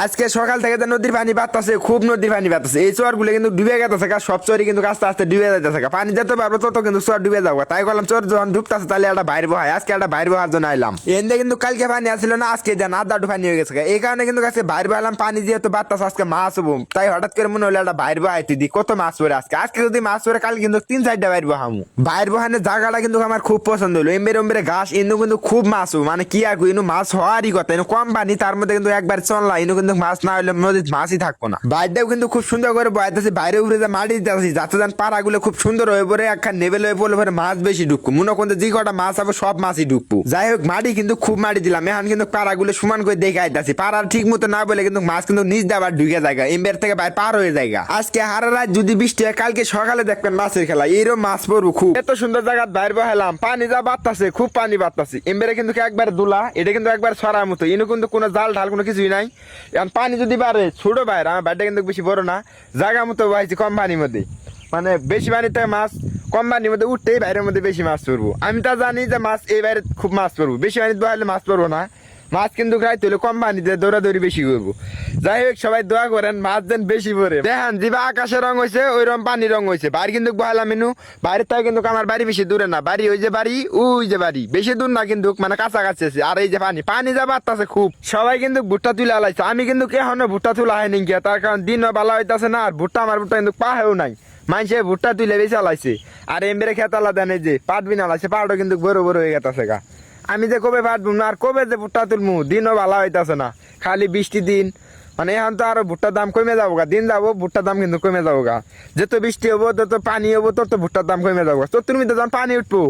আজকে সকাল থেকে যে নদীর পানি বাড়তেছে, খুব নদীর পানি বাড়তেছে। এই চর গুলো কিন্তু ডুবে গেছে, সব চরই কিন্তু আস্তে আস্তে ডুবে যাইতেছে। পানি যেতে পারবো তত কিন্তু চর ডুবে যাবো। তাই বললাম চর যখন ডুবতেছে তাহলে একটা বাইর বহাই, আজকে একটা বাইর বহার জন্য আইলাম। এনে কিন্তু কালকে পানি আসছিল না, আজকে যেন আধা পানি হয়ে গেছে। এই কারণে কিন্তু আজকে বাইর বহালাম। পানি যেহেতু বাড়তেছে আজকে মাছ হবো, তাই হঠাৎ করে মনে হলো একটা বাইর বহাইতে দি। কত মাছ পরে আজকে, আজকে যদি মাছ পরে কাল কিন্তু 3-4টা বাইর বহামু। বাইর বহানের জায়গাটা কিন্তু আমার খুব পছন্দ হলো। এমবের এমবের ঘাস ইনু কিন্তু খুব মাছ হবো, মানে কি আর ইনু মাছ হওয়ারই কথা। ইনু কম পানি, তার মধ্যে কিন্তু একবার চললা ইনু কিন্তু মাছ না হলে নদীর মাছই থাকবো না। বাইরটাও কিন্তু খুব সুন্দর করে বয়াইতেছি, বাইরে উপরে যা মাটি দিতেছি যাতে যান পাড়াগুলো খুব সুন্দর হয়ে পড়ে একখান নেবেল হয়ে পড়লে পরে মাছ বেশি ঢুকবো। মনে করতে যে কটা মাছ হবে সব মাছই ঢুকবো। যাই হোক মাটি কিন্তু খুব মাটি দিলাম। এখন কিন্তু পাড়াগুলো সমান করে দেখে আইতাছি। পাড়ার ঠিক মতো না বলে কিন্তু মাছ কিন্তু নিচ দিয়ে আবার ঢুকে যায়, এমবের থেকে বাইরে পার হয়ে যায়। আজকে হারা রাত যদি বৃষ্টি হয় কালকে সকালে দেখবেন মাছের খেলা, এরকম মাছ পড়বো খুব। এত সুন্দর জায়গা বাইরে বহালাম, পানি যা বাড়তাছে, খুব পানি বাড়তাছে। এমবেরে কিন্তু একবার দুলা, এটা কিন্তু একবার ছড়ার মতো। ইনু কিন্তু কোনো জাল ঢাল কোনো কিছুই নাই। এখন পানি যদি বাড়ে ছোট বাইরে, আমার বাড়িটা কিন্তু বেশি বড় না, জায়গা মতো বহাইছি কম পানির মধ্যে। মানে বেশি পানিতে মাছ কম পানির মধ্যে উঠতেই বাইরের মধ্যে বেশি মাছ পড়বো। আমি তা জানি যে মাছ এই বাইরে খুব মাছ পড়বো, বেশি পানিতে বহাইলে মাছ পড়বো না। মাছ কিন্তু খাইতে হলে কম পানিতে দৌড়াদৌড়ি বেশি করবো। যাই হোক সবাই দোয়া করেন মাছ যেন বেশি পড়ে। দেখেন যেবা আকাশের রং হয়েছে ওই রকম পানির রং হয়েছে। বাড়ি কিন্তু বহালাম মেনু, বাইরের থেকে কিন্তু আমার বাড়ি বেশি দূরে না। বাড়ি ওই যে বাড়ি, ওই যে বাড়ি, বেশি দূর না কিন্তু মানে কাছাকাছি আছে। আর এই যে পানি পানি যা বাড়তাছে খুব। সবাই কিন্তু ভুট্টা তুলে আলাইছে, আমি কিন্তু এখনো ভুট্টা তোলা হয়নি গিয়া, তার কারণ দিনও ভালো হইতাছে না। আর ভুট্টা আমার ভুট্টা কিন্তু পাহেও নাই, মানুষে ভুট্টা তুলে বেশি আলাইছে। আর এমবেরে খেতালা দেন এই যে পাট বিন আলাইছে, পাটও কিন্তু বড় বড় হয়ে গেছে গা। আমি যে কবে পাটবো না আর কবে যে ভুট্টা তুলমু, দিনও ভালো হইতাছে না, খালি বৃষ্টি দিন। মানে এখন তো আরো ভুট্টার দাম কমে যাবো গা, দিন যাবো ভুট্টার দাম কিন্তু কমে যাবো গা। যত বৃষ্টি হবো তত পানি হবো তত ভুট্টার দাম কমে যাবো। তো তুমি তো যখন পানি উঠবো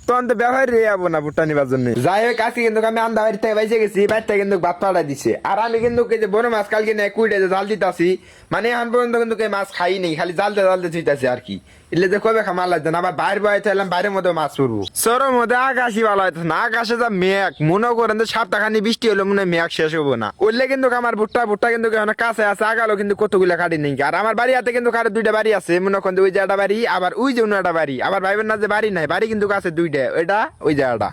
তখন তো ব্যবহার রে যাবো না ভুট্টা নিবার জন্য। যাই হোক আজকে কিন্তু আমি আন্দা বাড়ি থেকে বাইসে গেছি, বাড়িতে কিন্তু ভাত পাড়া দিছে। আর আমি কিন্তু এই যে বড় মাছ কালকে নিয়ে কুইটে জাল দিতেছি, মানে এখন পর্যন্ত কিন্তু মাছ খাই নেই, খালি জালতে জালতে চুইতাছি আর কি। এলে যে কবে খামার লাগছে না, আবার বাইরে বাইরে চাইলাম বাইরের মধ্যে মাছ পড়বো। সরোর মধ্যে আকাশই ভালো হইতেছে না, আকাশে যা মেঘ, মনে করেন যে সপ্তাহখানি বৃষ্টি হলো মনে হয় মেঘ শেষ হবো না। উঠলে কিন্তু আমার ভুট্টা ভুট্টা কিন্তু কাছে আছে, আগালো কিন্তু কতগুলো কাটি নেই। আর আমার বাড়ি হাতে কিন্তু কারো 2টা বাড়ি আছে, মনে করেন ওই যে একটা বাড়ি, আবার ওই যে অন্য একটা বাড়ি, আবার ভাইবেন না যে বাড়ি নাই, বাড়ি কিন্তু কাছে 2টা, ওইটা ওই জায়গাটা।